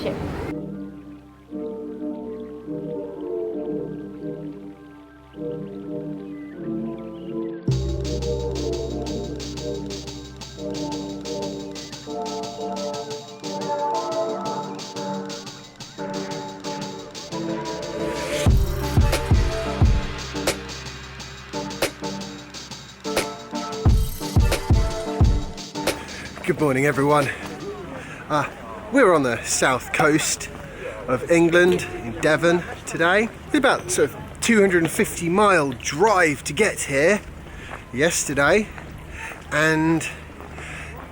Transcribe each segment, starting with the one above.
Bodyshop. Good morning, everyone. We're on the south coast of England, in Devon today. It's about sort of 250-mile drive to get here yesterday, and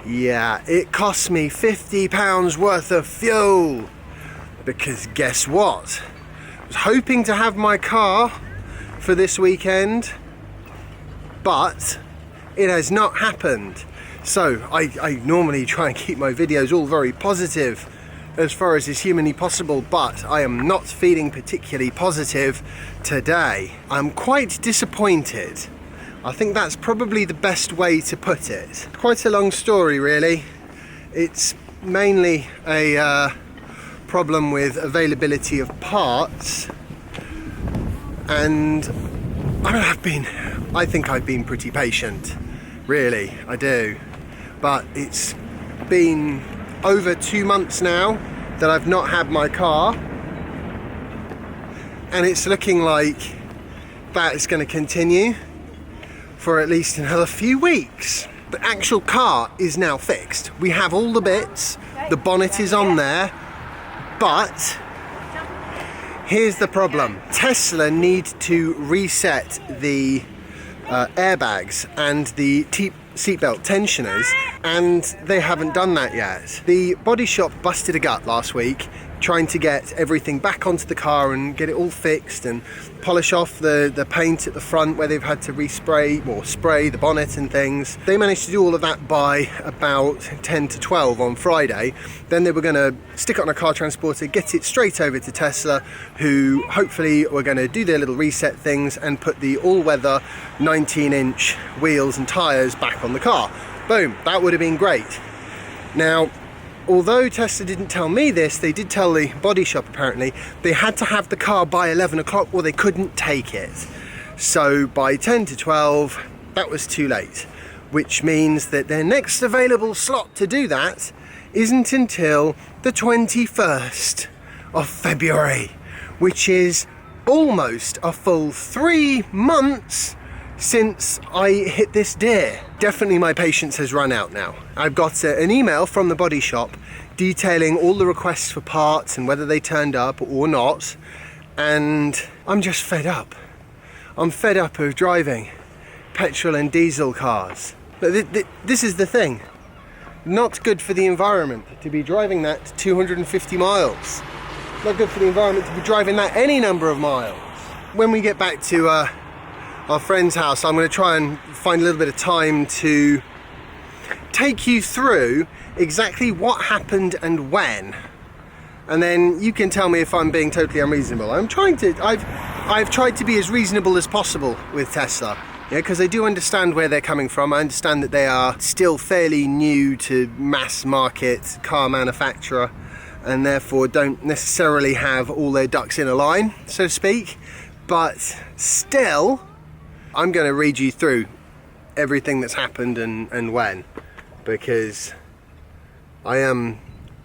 yeah, it cost me £50 worth of fuel, because guess what? I was hoping to have my car for this weekend, but it has not happened. So I normally try and keep my videos all very positive as far as is humanly possible, but I am not feeling particularly positive today. I'm quite disappointed. I think that's probably the best way to put it. Quite a long story, really. It's mainly a problem with availability of parts, and I think I've been pretty patient. Really, I do. But it's been over 2 months now that I've not had my car, and it's looking like that is going to continue for at least another few weeks. The actual car is now fixed. We have all the bits, the bonnet is on there, but here's the problem. Tesla need to reset the airbags and the seatbelt tensioners, and they haven't done that yet. The body shop busted a gut last week trying to get everything back onto the car and get it all fixed and polish off the paint at the front where they've had to respray or spray the bonnet and things. They managed to do all of that by about 10 to 12 on Friday. Then they were going to stick it on a car transporter, get it straight over to Tesla, who hopefully were going to do their little reset things and put the all-weather 19-inch wheels and tyres back on the car. Boom, that would have been great. Now, although Tesla didn't tell me this, they did tell the body shop apparently they had to have the car by 11 o'clock or they couldn't take it. So by 10 to 12, that was too late, which means that their next available slot to do that isn't until the 21st of February, which is almost a full 3 months since I hit this deer. Definitely my patience has run out now. I've got an email from the body shop detailing all the requests for parts and whether they turned up or not, and I'm just fed up. I'm fed up of driving petrol and diesel cars. But this is the thing. Not good for the environment to be driving that 250 miles. Not good for the environment to be driving that any number of miles. When we get back to our friend's house, I'm going to try and find a little bit of time to take you through exactly what happened and when, and then you can tell me if I'm being totally unreasonable. I've tried to be as reasonable as possible with Tesla, because I do understand where they're coming from. I understand that they are still fairly new to mass market car manufacturer and therefore don't necessarily have all their ducks in a line, so to speak, but still I'm going to read you through everything that's happened and when, because I am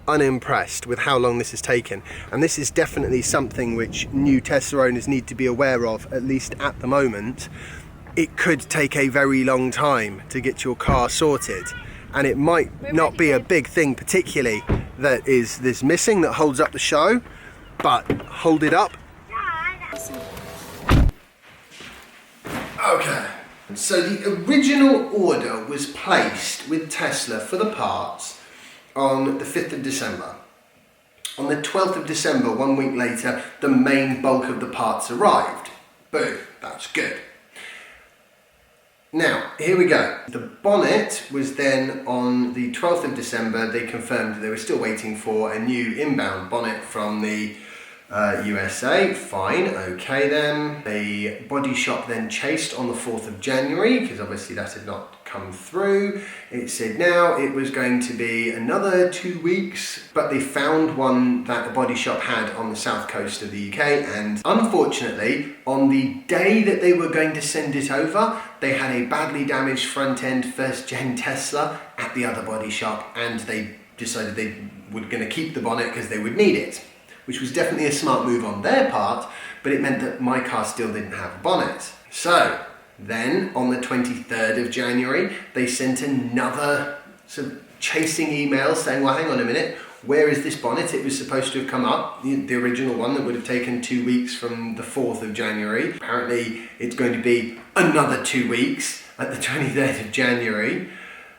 unimpressed with how long this has taken, and this is definitely something which new Tesla owners need to be aware of, at least at the moment. It could take a very long time to get your car sorted, and it might not be a big thing particularly that is this missing that holds up the show, but hold it up. Okay, so the original order was placed with Tesla for the parts on the 5th of December. On the 12th of December, 1 week later, the main bulk of the parts arrived. Boom, that's good. Now, here we go. The bonnet was then on the 12th of December. They confirmed that they were still waiting for a new inbound bonnet from the USA. Fine, okay then. The body shop then chased on the 4th of January, because obviously that had not come through. It said now it was going to be another 2 weeks, but they found one that the body shop had on the south coast of the UK, and unfortunately on the day that they were going to send it over, they had a badly damaged front end first gen Tesla at the other body shop, and they decided they were going to keep the bonnet because they would need it, which was definitely a smart move on their part, but it meant that my car still didn't have a bonnet. So then on the 23rd of January, they sent another sort of chasing email saying, well, hang on a minute, where is this bonnet? It was supposed to have come up, the original one that would have taken 2 weeks from the 4th of January. Apparently it's going to be another 2 weeks at the 23rd of January.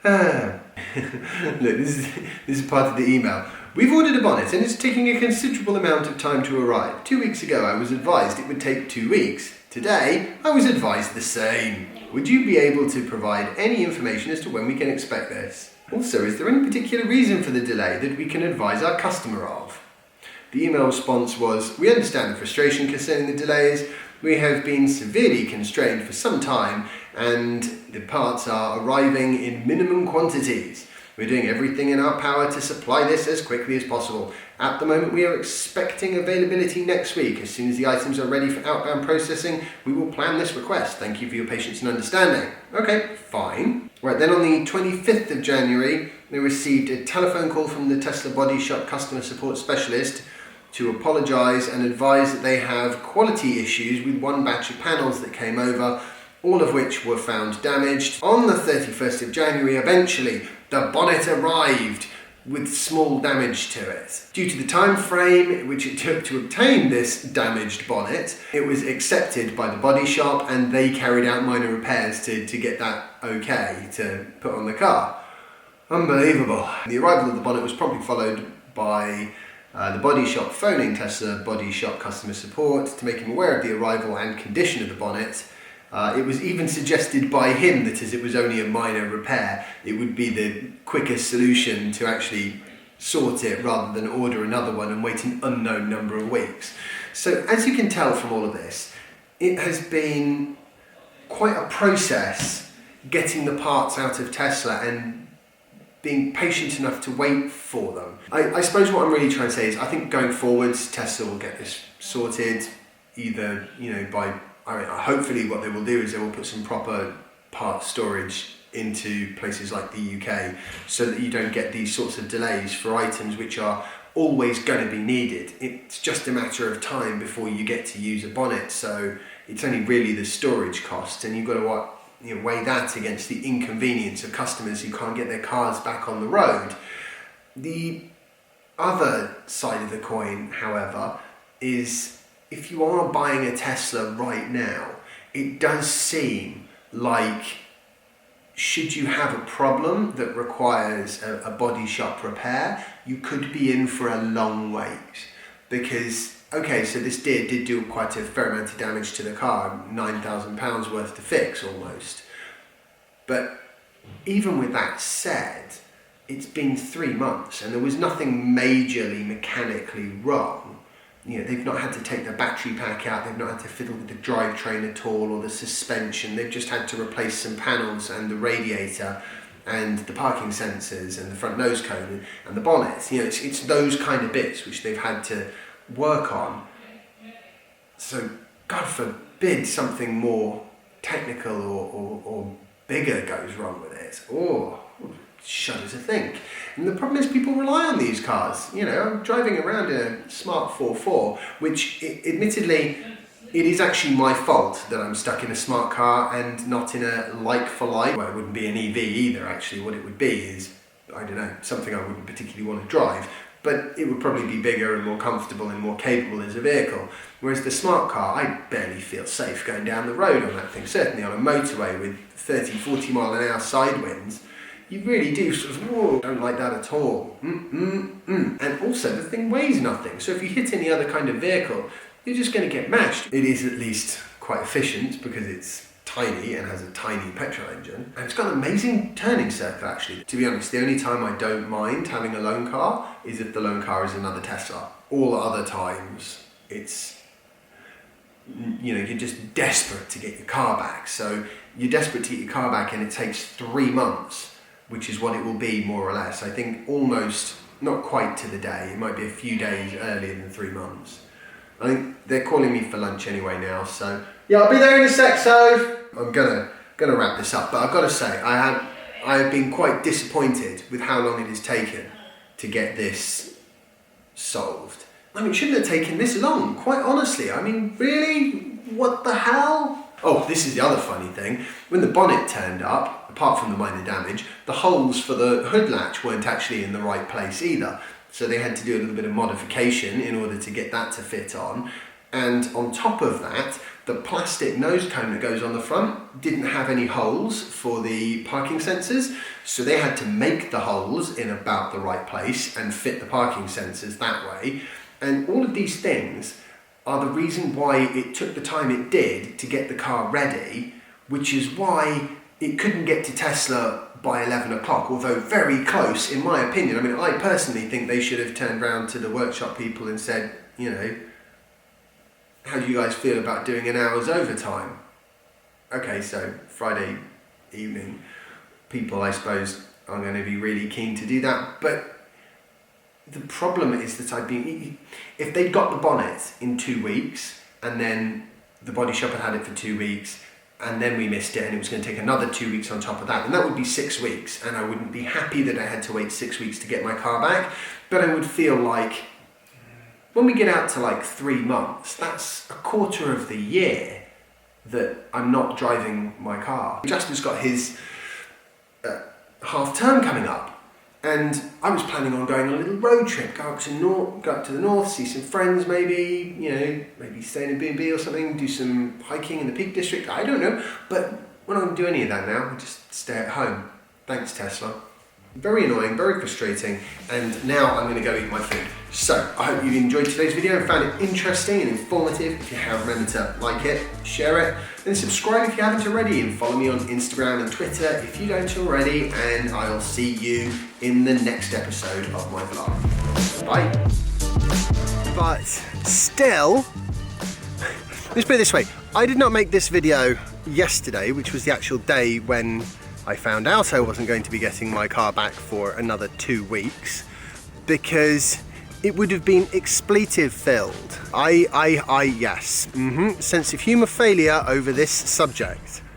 Look, this is part of the email. We've ordered a bonnet and it's taking a considerable amount of time to arrive. 2 weeks ago I was advised it would take 2 weeks. Today I was advised the same. Would you be able to provide any information as to when we can expect this? Also, is there any particular reason for the delay that we can advise our customer of? The email response was, we understand the frustration concerning the delays. We have been severely constrained for some time and the parts are arriving in minimum quantities. We're doing everything in our power to supply this as quickly as possible. At the moment, we are expecting availability next week. As soon as the items are ready for outbound processing, we will plan this request. Thank you for your patience and understanding. Okay, fine. Right, then on the 25th of January, they received a telephone call from the Tesla Body Shop customer support specialist to apologise and advise that they have quality issues with one batch of panels that came over, all of which were found damaged. On the 31st of January, eventually, the bonnet arrived with small damage to it. Due to the time frame which it took to obtain this damaged bonnet, it was accepted by the body shop and they carried out minor repairs to get that okay to put on the car. Unbelievable. The arrival of the bonnet was promptly followed by the body shop phoning Tesla Body Shop customer support to make him aware of the arrival and condition of the bonnet. It was even suggested by him that as it was only a minor repair, it would be the quickest solution to actually sort it rather than order another one and wait an unknown number of weeks. So as you can tell from all of this, it has been quite a process getting the parts out of Tesla and being patient enough to wait for them. I suppose what I'm really trying to say is I think going forwards, Tesla will get this sorted either, by hopefully what they will do is they will put some proper part storage into places like the UK so that you don't get these sorts of delays for items which are always going to be needed. It's just a matter of time before you get to use a bonnet, so it's only really the storage cost, and you've got to weigh that against the inconvenience of customers who can't get their cars back on the road. The other side of the coin, however, is if you are buying a Tesla right now, it does seem like should you have a problem that requires a body shop repair, you could be in for a long wait. Because, okay, so this did do quite a fair amount of damage to the car, £9,000 worth to fix almost. But even with that said, it's been 3 months and there was nothing majorly mechanically wrong. They've not had to take the battery pack out, they've not had to fiddle with the drivetrain at all or the suspension, they've just had to replace some panels and the radiator and the parking sensors and the front nose cone and the bonnet. It's those kind of bits which they've had to work on. So God forbid something more technical or bigger goes wrong with it. Shudder to think. And the problem is people rely on these cars. I'm driving around in a Smart 4.4, which admittedly, it is actually my fault that I'm stuck in a smart car and not in a like-for-like. Well, it wouldn't be an EV either, actually. What it would be is, I don't know, something I wouldn't particularly want to drive, but it would probably be bigger and more comfortable and more capable as a vehicle. Whereas the smart car, I barely feel safe going down the road on that thing. Certainly on a motorway with 30, 40 mile an hour side winds, you really do sort of, don't like that at all. And also, the thing weighs nothing. So if you hit any other kind of vehicle, you're just going to get mashed. It is at least quite efficient because it's tiny and has a tiny petrol engine. And it's got an amazing turning circle, actually. To be honest, the only time I don't mind having a loan car is if the loan car is another Tesla. All other times, it's, you're just desperate to get your car back. So you're desperate to get your car back and it takes 3 months, which is what it will be more or less. I think almost, not quite to the day, it might be a few days earlier than 3 months. I think they're calling me for lunch anyway now, so yeah, I'll be there in a sec, so I'm gonna wrap this up, but I've got to say, I have been quite disappointed with how long it has taken to get this solved. I mean, it shouldn't have taken this long, quite honestly. I mean, really? What the hell? Oh, this is the other funny thing. When the bonnet turned up, apart from the minor damage, the holes for the hood latch weren't actually in the right place either. So they had to do a little bit of modification in order to get that to fit on. And on top of that, the plastic nose cone that goes on the front didn't have any holes for the parking sensors. So they had to make the holes in about the right place and fit the parking sensors that way. And all of these things are the reason why it took the time it did to get the car ready, which is why it couldn't get to Tesla by 11 o'clock, although very close in my opinion. I mean, I personally think they should have turned around to the workshop people and said, you know, how do you guys feel about doing an hour's overtime? Okay, so Friday evening, people I suppose are going to be really keen to do that, but the problem is that if they'd got the bonnet in 2 weeks and then the Bodyshop had it for 2 weeks and then we missed it and it was going to take another 2 weeks on top of that, then that would be 6 weeks, and I wouldn't be happy that I had to wait 6 weeks to get my car back, but I would feel like when we get out to like 3 months, that's a quarter of the year that I'm not driving my car. Justin's got his half term coming up, and I was planning on going on a little road trip, go up to the north, see some friends maybe, you know, maybe stay in a B&B or something, do some hiking in the Peak District, I don't know, but we're not going to do any of that now, we'll just stay at home. Thanks, Tesla. Very annoying, very frustrating, and now I'm going to go eat my food. So, I hope you enjoyed today's video and found it interesting and informative. If you have, remember to like it, share it, and subscribe if you haven't already, and follow me on Instagram and Twitter if you don't already, and I'll see you in the next episode of my vlog. Bye. But still, let's put it this way, I did not make this video yesterday, which was the actual day when I found out I wasn't going to be getting my car back for another 2 weeks, because it would have been expletive filled. Yes, sense of humour failure over this subject.